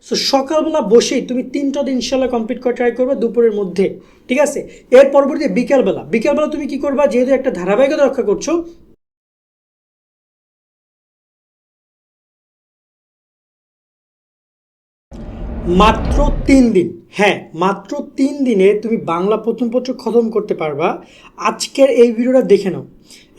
So সকালবেলা বসেই তুমি 3টা দিন ইনশাল্লাহ কমপ্লিট করে ট্রাই করবে দুপুরের মধ্যে, ঠিক আছে? এর পরবর্তী বিকালবেলা তুমি কি করবা, যেহেতু একটা ধারাবাহিকতা রক্ষা করছো, মাত্র 3 দিন, হ্যাঁ মাত্র 3 দিনে তুমি বাংলা প্রথম পত্র খতম করতে পারবা। আজকের এই ভিডিওটা দেখে নাও,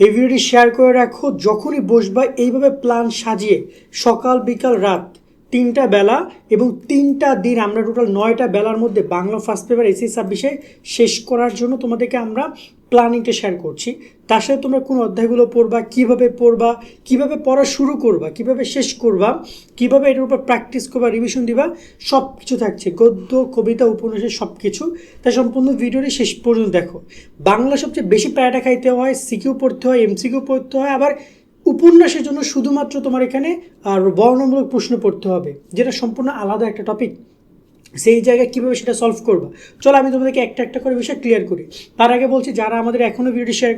এই ভিডিওটি শেয়ার করে রাখো, যখনই বসবা এইভাবে প্ল্যান সাজিয়ে সকাল বিকাল রাত 3টা বেলা এবং 3টা দিন আমরা টোটাল 9টা বেলার মধ্যে বাংলা ফার্স্ট পেপার এসএসসি 26 শেষ করার জন্য তোমাদেরকে আমরা প্ল্যানিংটা শেয়ার করছি। তার সাথে তোমরা কোন অধ্যায়গুলো পড়বা, কিভাবে পড়া শুরু করবা, কিভাবে শেষ করবা, কিভাবে এটার উপর প্র্যাকটিস করবা, রিভিশন দিবা, সব কিছু থাকছে, গদ্য কবিতা উপন্যাসের সব কিছু। তাই সম্পূর্ণ ভিডিওটি শেষ পর্যন্ত দেখো। বাংলা সবচেয়ে বেশি প্যারাটা খাইতে হয়, সিকিউ পড়তে হয়, এমসিকিউ পড়তে হয়, আবার উপন্যাসের জন্য শুধুমাত্র তোমার এখানে আর বর্ণমূলক প্রশ্ন পড়তে হবে, যেটা সম্পূর্ণ আলাদা একটা টপিক। সেই জায়গায় কীভাবে সেটা সলভ করবা, চলো আমি তোমাদেরকে একটা একটা করে বিষয় ক্লিয়ার করি। তার আগে বলছি, যারা আমাদের এখনও ভিডিওটি শেয়ার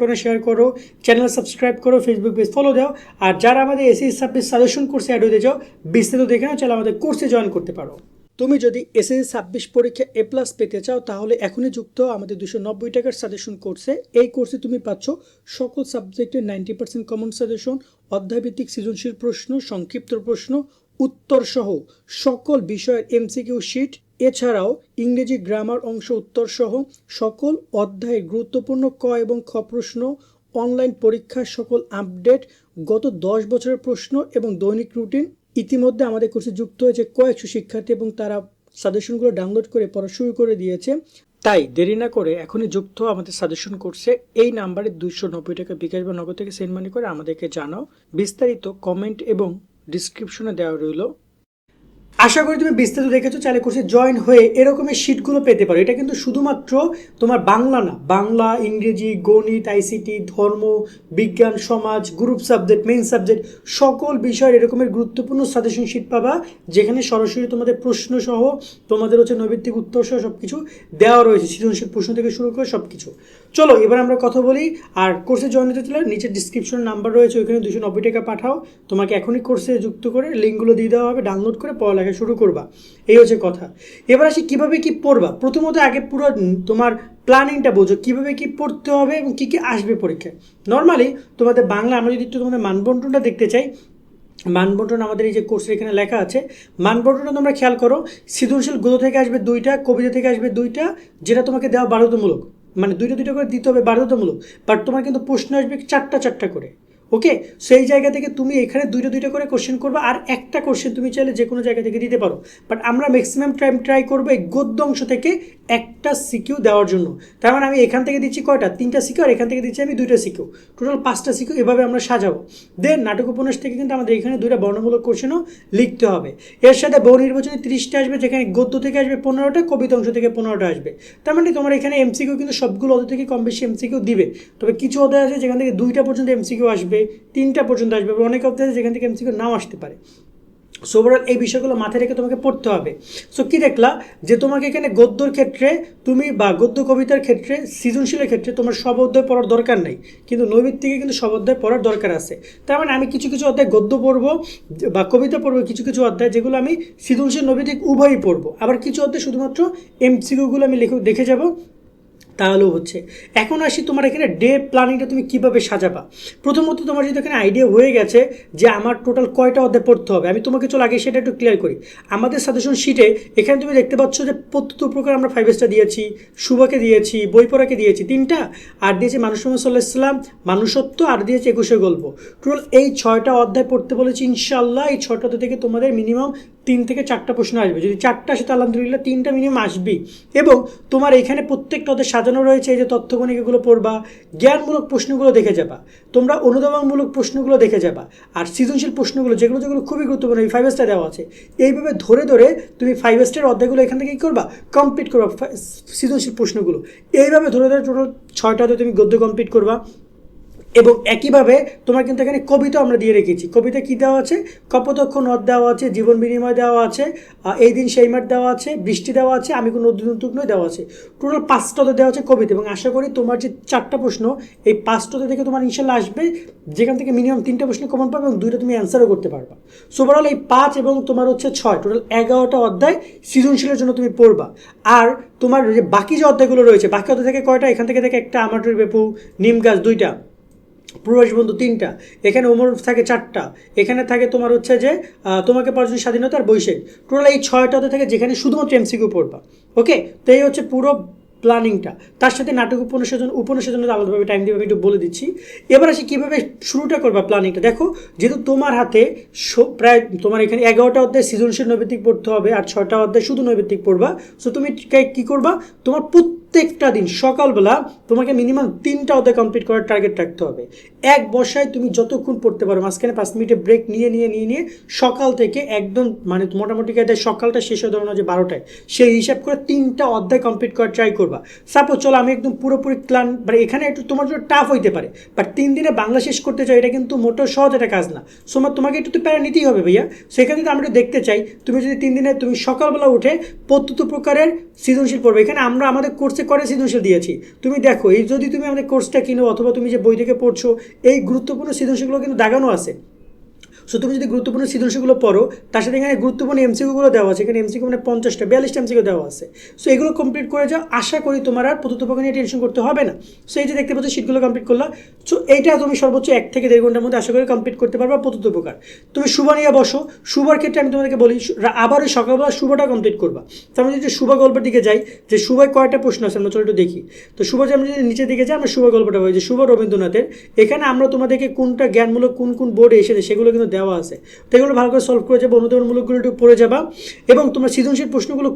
করো, চ্যানেল সাবস্ক্রাইব করো, ফেসবুক পেজ ফলো দাও, আর যারা আমাদের এসএসসি 26 সাজেশন কোর্সে অ্যাড হতে যাও, বিস্তারিত দেখে নাও, চলো আমাদের কোর্সে জয়েন করতে পারো। তুমি যদি এসএসসি 26 পরীক্ষা A+ পেতে চাও, তাহলে এখনই যুক্ত আমাদের 290 টাকার সাজেশন কোর্সে। এই কোর্সে তুমি পাচ্ছ সকল সাবজেক্টের 90% কমন সাজেশন, অধ্যায়ভিত্তিক সৃজনশীল প্রশ্ন, সংক্ষিপ্ত প্রশ্ন, উত্তর সহ সকল বিষয়ের এমসিকিউ শিট, এছাড়াও ইংরেজি গ্রামার অংশ উত্তর সহ সকল অধ্যায়ের গুরুত্বপূর্ণ ক এবং খ প্রশ্ন, অনলাইন পরীক্ষার সকল আপডেট, গত 10 বছরের প্রশ্ন এবং দৈনিক রুটিন। ইতিমধ্যে আমাদের কোর্সে যুক্ত হয়েছে কয়েকশো শিক্ষার্থী এবং তারা সাজেশনগুলো ডাউনলোড করে পড়া শুরু করে দিয়েছে। তাই দেরি না করে এখনই যুক্ত আমাদের সাজেশন কোর্সে। এই নাম্বারে 290 টাকা বিকাশ বা নগদ থেকে সেন্ড মানি করে আমাদেরকে জানাও। বিস্তারিত কমেন্ট এবং ডিসক্রিপশনে দেওয়া রইল। আশা করি তুমি বিস্তারিত দেখেছো, চাইলে কোর্সে জয়েন হয়ে এরকমের শিটগুলো পেতে পারো। এটা কিন্তু শুধুমাত্র তোমার বাংলা না, বাংলা, ইংরেজি, গণিত, আইসিটি, ধর্ম, বিজ্ঞান, সমাজ, গ্রুপ সাবজেক্ট, মেইন সাবজেক্ট, সকল বিষয়ের এরকমের গুরুত্বপূর্ণ সাজেশন শিট পাবা, যেখানে সরাসরি তোমাদের প্রশ্ন সহ, তোমাদের নৈর্ব্যক্তিক উত্তর সহ সব কিছু দেওয়া রয়েছে, সৃজনশীল প্রশ্ন থেকে শুরু করে সব কিছু। চলো এবার আমরা কথা বলি। আর কোর্সে জয়েন হতে চাইলে নিচে ডিসক্রিপশন নাম্বার রয়েছে, ওইখানে 290 টাকা পাঠাও, তোমাকে এখনই কোর্সে যুক্ত করে লিঙ্কগুলো দিয়ে দেওয়া হবে, ডাউনলোড করে পড়ালেখা শুরু করবা। এই হচ্ছে কথা। এবার আসি কীভাবে কী পড়বা। প্রথমত আগে পুরো তোমার প্ল্যানিংটা বোঝো, কীভাবে কী পড়তে হবে এবং কী কী আসবে পরীক্ষায়। নর্মালি তোমাদের বাংলা, আমরা যদি একটু তোমাদের মানবন্টনটা দেখতে চাই, মানবন্টন আমাদের এই যে কোর্সের এখানে লেখা আছে, মানবন্টনটা তোমরা খেয়াল করো। সৃজনশীল গদ্য থেকে আসবে 2টা, কবিতা থেকে আসবে 2টা, যেটা তোমাকে দেওয়া বাধ্যতামূলক, মানে 2টা করে দিতে হবে বাধ্যতামূলক, বাট তোমার কিন্তু প্রশ্ন আসবে 4টা করে। ওকে, সেই জায়গা থেকে তুমি এখানে 2টা করে কোশ্চেন করবে, আর একটা কোশ্চেন তুমি চাইলে যে কোনো জায়গা থেকে দিতে পারো, বাট আমরা ম্যাক্সিমাম টাইম ট্রাই করবো এই গদ্য অংশ থেকে একটা সিকিউ দেওয়ার জন্য। তার মানে আমি এখান থেকে দিচ্ছি কয়টা, 3টা সিকিউ, আর এখান থেকে দিচ্ছি আমি 2টা সিকিউ, টোটাল 5টা সিকিউ। এভাবে আমরা সাজাবো। দেন নাটক উপন্যাস থেকে কিন্তু আমাদের এখানে 2টা বর্ণমূলক কোশ্চেনও লিখতে হবে। এর সাথে বহু নির্বাচনী 30টা আসবে, যেখানে গদ্য থেকে আসবে 15টা, কবিতা অংশ থেকে 15টা আসবে। তার মানে তোমার এখানে এমসিকিউ কিন্তু সবগুলো অধ্যায় থেকে কম বেশি এমসিকিউ দিবে, তবে কিছু অধ্যায় আছে যেখান থেকে 2টা পর্যন্ত এমসিকিউ আসবে, 3টা পর্যন্ত আসবে, অনেক অধ্যায় আছে যেখান থেকে এমসিকিউ নাও আসতে পারে। সো ওভারঅল এই বিষয়গুলো মাথায় রেখে তোমাকে পড়তে হবে। সো কী দেখলা, যে তোমাকে এখানে গদ্যর ক্ষেত্রে তুমি বা গদ্য কবিতার ক্ষেত্রে, সৃজনশীলের ক্ষেত্রে তোমার সব অধ্যায় পড়ার দরকার নেই, কিন্তু নৈর্ব্যক্তিকে কিন্তু সব অধ্যায় পড়ার দরকার আছে। তার মানে আমি কিছু অধ্যায় গদ্য পড়বো বা কবিতা পড়বো, কিছু অধ্যায় যেগুলো আমি সৃজনশীল নৈর্ব্যক্তিক উভয়ই পড়বো, আবার কিছু অধ্যায় শুধুমাত্র এমসিকিউগুলো আমি দেখে যাব, তাহলেও হচ্ছে। এখন আসি তোমার এখানে ডে প্ল্যানিংটা তুমি কীভাবে সাজাবা। প্রথমত তোমার যদি এখানে আইডিয়া হয়ে গেছে যে আমার টোটাল কয়টা অধ্যায় পড়তে হবে, আমি তোমাকে চলো আগে সেটা একটু ক্লিয়ার করি। আমাদের সাজেশন শিটে এখানে তুমি দেখতে পাচ্ছ যে প্রত্যেক প্রকার আমরা 5 স্টার দিয়েছি, শুভকে দিয়েছি, বই পড়াকে দিয়েছি 3টা, আর দিয়েছি মানুষ মোহাম্মদ সাল্লাল্লাহু আলাইহি ওয়াসাল্লাম, মানুষত্ব, আর দিয়েছি 21 গল্প। টোটাল এই 6টা অধ্যায় পড়তে বলেছি। ইনশাল্লাহ এই 6টা অধ্যায় থেকে তোমাদের মিনিমাম 3 থেকে 4টা প্রশ্ন আসবে। যদি 4টা আসে তো আলহামদুলিল্লাহ, 3টা মিনিমাম আসবেই। এবং তোমার এখানে প্রত্যেকটা অধ্যায় সাজানো রয়েছে, এই যে তথ্যগণিক এগুলো পড়বা, জ্ঞানমূলক প্রশ্নগুলো দেখে যাবা, তোমরা অনুধাবনমূলক প্রশ্নগুলো দেখে যাবা, আর সৃজনশীল প্রশ্নগুলো যেগুলো খুবই গুরুত্বপূর্ণ, এই 5 স্টার দেওয়া আছে, এইভাবে ধরে তুমি 5 স্টার অধ্যায়গুলো এখান থেকে কী করবা, কমপ্লিট করবা। সৃজনশীল প্রশ্নগুলো এইভাবে ধরে টোটাল 6টা অধ্যায় তুমি গদ্য কমপ্লিট করবা। এবং একইভাবে তোমার কিন্তু এখানে কবিতা আমরা দিয়ে রেখেছি। কবিতা কি দেওয়া আছে? কপোতাক্ষ নদ দেওয়া আছে, জীবন বিনিময় দেওয়া আছে, এই দিন সেই মাঠ দেওয়া আছে, বৃষ্টি দেওয়া আছে, আমি কোনো নতুন নয় দেওয়া আছে। টোটাল 5টাতে দেওয়া আছে কবিতা। এবং আশা করি তোমার যে 4টা প্রশ্ন, এই 5টাতে থেকে তোমার ইনশাল্লাহ আসবে, যেখান থেকে মিনিমাম 3টা প্রশ্ন কমন পাবে এবং 2টা তুমি অ্যান্সারও করতে পারবা। সো ওভারঅল এই 5 এবং তোমার হচ্ছে 6, টোটাল 11টা অধ্যায় সৃজনশীলের জন্য তুমি পড়বা। আর তোমার যে বাকি যে অধ্যায়গুলো রয়েছে, বাকি অধ্যায় থেকে কয়টা? এখান থেকে একটা, আমাটুর বেপু, নিম গাছ 2টা, প্রবাসী বন্ধু 3টা, এখানে ওমর থাকে 4টা, এখানে থাকে তোমার হচ্ছে যে তোমাকে পাওয়ার স্বাধীনতা আর বৈশাখ। টোটাল এই 6টাতে থেকে যেখানে শুধুমাত্র এমসিকিউ পড়বা। ওকে, তো এই হচ্ছে পুরো প্ল্যানিংটা। তার সাথে নাটক উপন্যাসের জন্য আলাদাভাবে টাইম দিয়ে আমি একটু বলে দিচ্ছি। এবার আসি কীভাবে শুরুটা করবা প্ল্যানিংটা। দেখো, যেহেতু তোমার হাতে প্রায় তোমার এখানে 11টা অধ্যায় সৃজনশীল নৈবেদিক পড়তে হবে আর 6টা অধ্যায় শুধু নৈবেদিক পড়বা। সো তুমি কী করবা? তোমার প্রত্যেকটা দিন সকালবেলা তোমাকে মিনিমাম 3টা অধ্যায় কমপ্লিট করার টার্গেট রাখতে হবে। এক বসায় তুমি যতক্ষণ পড়তে পারো, মাঝখানে 5 মিনিটের ব্রেক নিয়ে সকাল থেকে একদম মানে মোটামুটি সকালটা শেষ হয়ে ধরো না যে 12টায়, সেই হিসাব করে 3টা অধ্যায় কমপ্লিট করার ট্রাই করবা। সাপোজ চলো আমি একদম পুরোপুরি ক্লান, মানে এখানে একটু তোমার জন্য টাফ হইতে পারে, বাট 3 দিনে বাংলা শেষ করতে চাই, এটা কিন্তু মোটেও সহজ একটা কাজ না। সো তোমাকে একটু তো প্যারা নিতেই হবে ভাইয়া। সেখানে যদি আমরা একটু দেখতে চাই, তুমি যদি 3 দিনে তুমি সকালবেলা উঠে প্রত্যেক প্রকারের সৃজনশীল পড়বে। এখানে আমরা আমাদের কোর্সে করে সৃজনশীল দিয়েছি। তুমি দেখো, এই যদি তুমি আমাদের কোর্সটা কিনো অথবা তুমি যে বই থেকে পড়ছো, এই গুরুত্বপূর্ণ সৃজনশীলগুলো কিন্তু দাগানো আছে। সো তুমি যদি গুরুত্বপূর্ণ সৃজনশীলগুলো পড়ো, তার সাথে এখানে গুরুত্বপূর্ণ এমসিকিউগুলো দেওয়া আছে। এখানে এমসিকিউ মানে 50টা 42টা এমসিকিউ দেওয়া আছে। সো এগুলো কমপ্লিট করে যাও, আশা করি তোমার আর প্রত্যেক নিয়ে টেনশন করতে হবে না। সো এই যে দেখতে পাচ্ছ শীটগুলো কমপ্লিট করলা। সো এইটা তুমি সর্বোচ্চ 1 থেকে 1.5 ঘন্টার মধ্যে আশা করি কমপ্লিট করতে পারবা প্রত্যেক প্রকার। তুমি শুভা নিয়ে বসো। শুভার ক্ষেত্রে আমি তোমাদেরকে বলি, আবার ওই সকালবেলা শুভটা কমপ্লিট করবা। তো আমি যদি শুভা গল্পের দিকে যাই, যে শুভায় কয়টা প্রশ্ন আছে আমরা চলো একটু দেখি। তো শুভ যে আমি যদি নিচের দিকে যাই, আমরা শুভা গল্পটা বলি যে শুভ রবীন্দ্রনাথের। এখানে আমরা তোমাদেরকে কোনটা জ্ঞানমূলক কোন বোর্ডে এসেছে সেগুলো কিন্তু দেওয়া আছে। তো এগুলো ভালো করে সলভ করে যাবো, অনুদানমূলকগুলো একটু পড়ে যাবা। এবং তোমার সৃজনশীল প্রশ্নগুলো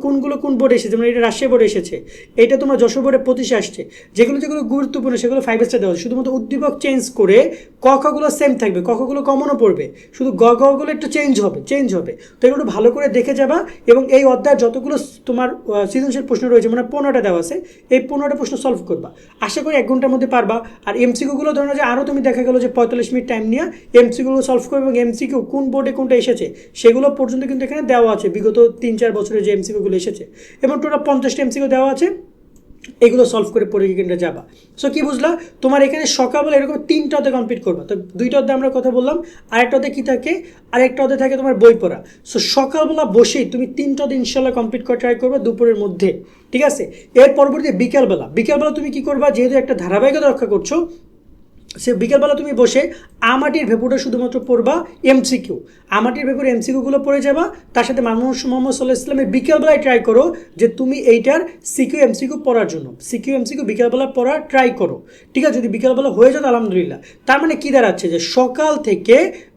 কোন বোর্ডে এসেছে, মানে এটা রাজশাহী বোর্ডে এসেছে, এটা তোমার যশোর বোর্ডে 25 আসছে। যেগুলো গুরুত্বপূর্ণ সেগুলো 5 স্টার দেওয়া আছে। শুধুমাত্র উদ্দীপক চেঞ্জ করে কখগুলো সেম থাকবে, কখগুলো কমনও পড়বে, শুধু গগুলো একটু চেঞ্জ হবে। তো এগুলো ভালো করে দেখে যাবা। এবং এই অধ্যায় যতগুলো তোমার সৃজনশীল প্রশ্ন রয়েছে, মানে 15টা দেওয়া আছে, এই 15টা প্রশ্ন সলভ করবা। আশা করি 1 ঘন্টার মধ্যে পারবা। আর এমসিকিউগুলো ধরো যে আরও তুমি দেখা গেলো যে 45 মিনিট টাইম নিয়ে এমসিকিউগুলো সলভ করবে। এবং এমসিকিউ কোন বোর্ডে কোনটা এসেছে সেগুলো পর্যন্ত কিন্তু এখানে দেওয়া আছে, বিগত 3-4 বছরের যে এমসিকিউগুলো এসেছে। এবং টোটাল 50টা এমসিকিউ দেওয়া আছে, এগুলো সলভ করে পরে কিন্তু যাবা। সো কি বুঝলা, তোমার এখানে সকালবেলা এরকম 3টা অধ্যায় কমপ্লিট করবা। তো 2টা অধ্যায় আমরা কথা বললাম, আরেকটা অধ্যায় কী থাকে, আরেকটা অধ্যায় থাকে তোমার বই পড়া। সো সকালবেলা বসেই তুমি 3টা অধ্যায় ইনশাল্লাহ কমপ্লিট করা ট্রাই করবা দুপুরের মধ্যে, ঠিক আছে? এর পরবর্তী বিকালবেলা তুমি কী করবা, যেহেতু একটা ধারাবাহিকতা রক্ষা করছো, সে বিকেলবেলা তুমি বসে আমাটির ভেপুটা শুধুমাত্র পড়বা এমসিকিউ। আমাটির ভেপুর এমসিকিউগুলো পড়ে যাবা। তার সাথে মোহাম্মদ সাল্লাল্লাহু ইসলামের বিকেলবেলায় ট্রাই করো যে তুমি এইটার সিকিউ এমসিকিউ পড়ার জন্য সিকিউ এমসিকিউ বিকেলবেলা পড়ার ট্রাই করো, ঠিক আছে? যদি বিকেলবেলা হয়ে যায় আলহামদুলিল্লাহ। তার মানে কী দাঁড়াচ্ছে যে সকাল থেকে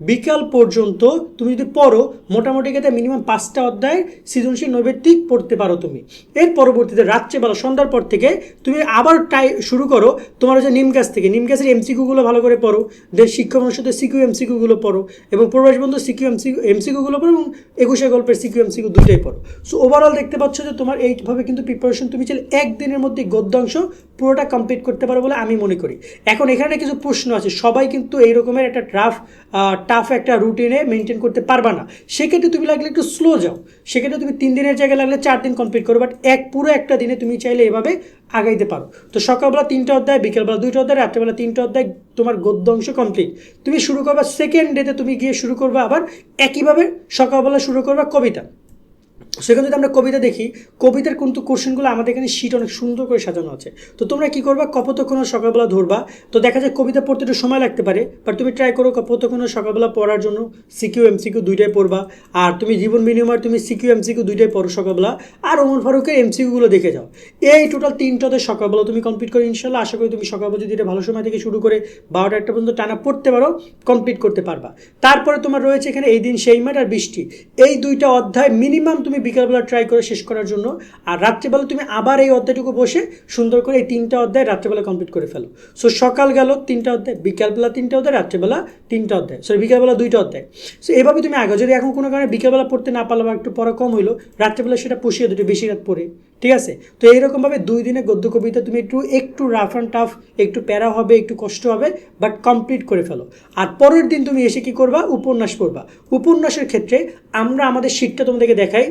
বিকাল পর্যন্ত তুমি যদি পড়ো, মোটামুটি ক্ষেত্রে মিনিমাম 5টা অধ্যায় সৃজনশীল নৈবেদিক পড়তে পারো তুমি। এর পরবর্তীতে রাত্রেবেলা সন্ধ্যার পর থেকে তুমি আবার শুরু করো তোমার হচ্ছে নিম গাছের এমসিকিউগুলো ভালো করে পড়ো। দেশ শিক্ষক অনুষদের সিকিউ এমসিকিউগুলো পড়ো এবং প্রবাস বন্ধু সিকিউ এমসিকিউগুলো পড়ো এবং 21 গল্পের সিকিউ এমসিকিউ দুটোই পড়ো। সো ওভারঅল দেখতে পাচ্ছ যে তোমার এইভাবে কিন্তু প্রিপারেশন তুমি চাইলে 1 দিনের মধ্যে গদ্যাংশ পুরোটা কমপ্লিট করতে পারো বলে আমি মনে করি। এখন এখানে কিছু প্রশ্ন আছে, সবাই কিন্তু এই রকমের একটা টাফ একটা রুটিনে মেনটেন করতে পারবা না। সেক্ষেত্রে তুমি লাগলে একটু স্লো যাও, সেক্ষেত্রে তুমি 3 দিনের জায়গায় লাগলে 4 দিন কমপ্লিট করো, বাট পুরো একটা দিনে তুমি চাইলে এভাবে আগাইতে পারো। তো সকালবেলা 3টা অধ্যায়, বিকেলবেলা 2টা অধ্যায়, রাত্রেবেলা 3টা অধ্যায়, তোমার গদ্যাংশ কমপ্লিট। তুমি শুরু করবা সেকেন্ড ডেতে, তুমি গিয়ে শুরু করবা আবার একইভাবে সকালবেলা শুরু করবা কবিতা। সেখানে যদি আমরা কবিতা দেখি, কবিতার কিন্তু কোশ্চেনগুলো আমাদের এখানে শিট অনেক সুন্দর করে সাজানো আছে। তো তোমরা কী করবা, কপোতক্ষণ সকালবেলা ধরবা। তো দেখা যায় কবিতা পড়তে একটু সময় লাগতে পারে, বাট তুমি ট্রাই করো কপোতক্ষণ সকালবেলা পড়ার জন্য সিকিউ এমসিকিউ দুইটাই পড়বা। আর তুমি জীবন বিনিময় তুমি সিকিউ এমসিকিউ দুইটাই পড়ো সকালবেলা। আর ওমর ফারুকের এমসিকিউগুলো দেখে যাও। এই টোটাল 3টাতে সকালবেলা তুমি কমপ্লিট করো ইনশাল্লাহ। আশা করি তুমি সকালবেলা যদি এটা ভালো সময় থেকে শুরু করে 12টা 1টা পর্যন্ত টানা পড়তে পারো, কমপ্লিট করতে পারবা। তারপরে তোমার রয়েছে এখানে এই দিন সেই মাঠ আর বৃষ্টি, এই 2টা অধ্যায় মিনিমাম তুমি বিকালবেলা ট্রাই করে শেষ করার জন্য। আর রাত্রিবেলা তুমি আবার এই অধ্যায়টুকু বসে সুন্দর করে এই 3টা অধ্যায় রাত্রিবেলা কমপ্লিট করে ফেলো। সো সকাল গেল 3টা অধ্যায়, বিকালবেলা 3টা অধ্যায়, রাত্রিবেলা 3টা অধ্যায়, বিকালবেলা 2টা অধ্যায়। সো এভাবে তুমি আগে, যদি এখন কোনো কারণে বিকালবেলা পড়তে না পারলো বা একটু পড়া কম হইলো, রাত্রিবেলা সেটা পুষিয়ে দুটো বেশি রাত পড়ে, ঠিক আছে? তো এইরকমভাবে 2 দিনে গদ্য কবিতা তুমি একটু রাফ অ্যান্ড টাফ, একটু প্যারা হবে, একটু কষ্ট হবে, বাট কমপ্লিট করে ফেলো। আর পরের দিন তুমি এসে কি করবা, উপন্যাস পড়বা। উপন্যাসের ক্ষেত্রে আমরা আমাদের শীটটা তোমাদেরকে দেখাই।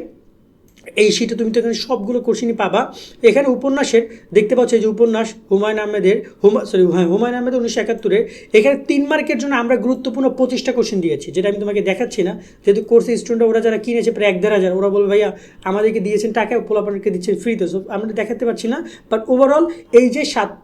এই শীটে তুমি তো এখানে সবগুলো কোশ্চেনই পাবা। এখানে উপন্যাসের দেখতে পাচ্ছ এই যে উপন্যাস হুমায়ুন আহমেদের, হুমায়ুন আহমেদ 1971-এর। এখানে 3 মার্কের জন্য আমরা গুরুত্বপূর্ণ 25টা কোশ্চেন দিয়েছি, যেটা আমি তোমাকে দেখাচ্ছি না, যেহেতু কোর্সের স্টুডেন্ট ওরা যারা কিনেছে প্রায় 1-1.5 হাজার, ওরা বলবে ভাইয়া আমাদেরকে দিয়েছেন টাকা, পোলাপানকে দিচ্ছেন ফ্রিতে, সো আমরা দেখাতে পারছি না। বাট ওভারঅল এই যে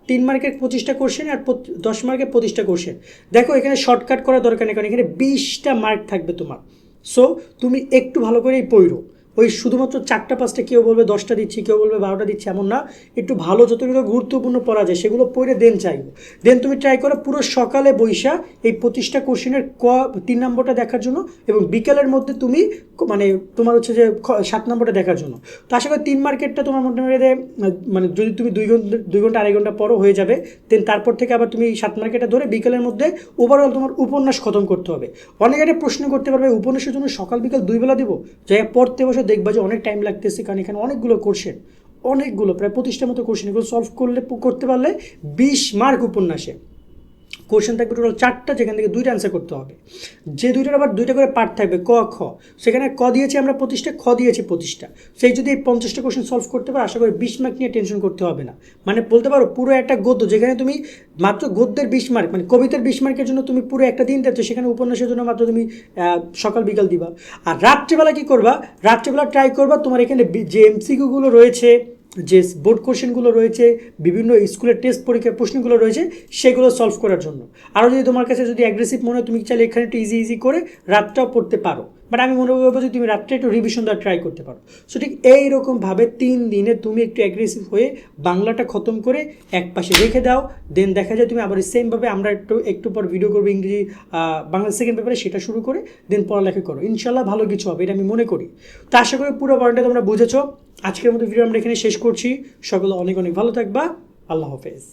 3 মার্কের 25টা কোশ্চেন আর 10 মার্কের 25টা কোশ্চেন, দেখো এখানে শর্টকাট করা দরকার নেই, কারণ এখানে 20টা মার্ক থাকবে তোমার। সো তুমি একটু ভালো করেই পড়ো। ওই শুধুমাত্র 4টা 5টা, কেউ বলবে 10টা দিচ্ছি, কেউ বলবে 12টা দিচ্ছি, এমন না। একটু ভালো যতগুলো গুরুত্বপূর্ণ পড়া যায় সেগুলো পড়ে দেন চাইবো। দেন তুমি ট্রাই করো পুরো সকালে বৈশা এই 25টা কোশ্চেনের 3 নম্বরটা দেখার জন্য, এবং বিকেলের মধ্যে তুমি মানে তোমার হচ্ছে যে 7 নম্বরটা দেখার জন্য। তো আশা করি 3 মার্কেটটা তোমার মোটামুটি মানে যদি তুমি 2 ঘন্টা 2.5 ঘন্টা পরও হয়ে যাবে। দেন তারপর থেকে আবার তুমি 7 মার্কেটটা ধরে বিকেলের মধ্যে ওভারঅল তোমার উপন্যাস খতম করতে হবে। অনেকে একটা প্রশ্ন করতে পারবে, উপন্যাসের জন্য সকাল বিকাল 2 বেলা দিব? যাই পড়তে বসে দেখবা যে অনেক টাইম লাগতেছে, কারণ এখানে অনেকগুলো কোশ্চেন, অনেকগুলো প্রায় 25টার মতো কোশ্চেন, এগুলো সলভ করতে পারলে 20 মার্ক উপন্যাসে। কোশ্চেন থাকবে টোটাল 4টা, যেখান থেকে 2টা অ্যান্সার করতে হবে। যে 2টার আবার 2টা করে পার্ট থাকবে, ক খ। সেখানে ক দিয়েছি আমরা 25টা, খ দিয়েছি 25টা। সেই যদি এই 50টা কোশ্চেন সলভ করতে পারো, আশা করি 20 মার্ক নিয়ে টেনশন করতে হবে না। মানে বলতে পারো পুরো একটা গদ্য, যেখানে তুমি মাত্র গদ্যের 20 মার্ক, মানে কবিতার 20 মার্কের জন্য তুমি পুরো একটা দিন দিচ্ছ, সেখানে উপন্যাসের জন্য মাত্র তুমি সকাল বিকাল দিবা। আর রাত্রেবেলা কী করবা, রাত্রেবেলা ট্রাই করবা তোমার এখানে যে এমসিকিউগুলো রয়েছে, যে বোর্ড কোশ্চেনগুলো রয়েছে, বিভিন্ন স্কুলের টেস্ট পরীক্ষার প্রশ্নগুলো রয়েছে, সেগুলো সলভ করার জন্য। আরও যদি তোমার কাছে যদি অ্যাগ্রেসিভ মনে হয়, তুমি চাইলে এখানে একটু ইজি করে রাতটাও পড়তে পারো। বাট আমি মনে করবো যে তুমি রাতটা একটু রিভিশন দেওয়ার ট্রাই করতে পারো। সো ঠিক এইরকমভাবে 3 দিনে তুমি একটু অ্যাগ্রেসিভ হয়ে বাংলাটা খতম করে এক পাশে রেখে দাও। দেন দেখা যায় তুমি আবার সেমভাবে আমরা একটু পর ভিডিও করবো ইংরেজি বাংলা সেকেন্ড পেপারে, সেটা শুরু করে দেন পড়ালেখা করো, ইনশাল্লাহ ভালো কিছু হবে, এটা আমি মনে করি। তো আশা করি পুরো পয়েন্টটা তোমরা বুঝেছো। আজকের মতো ভিডিও আমরা এখানে শেষ করছি। সকলে অনেক অনেক ভালো থাকবা। আল্লাহ হাফেজ।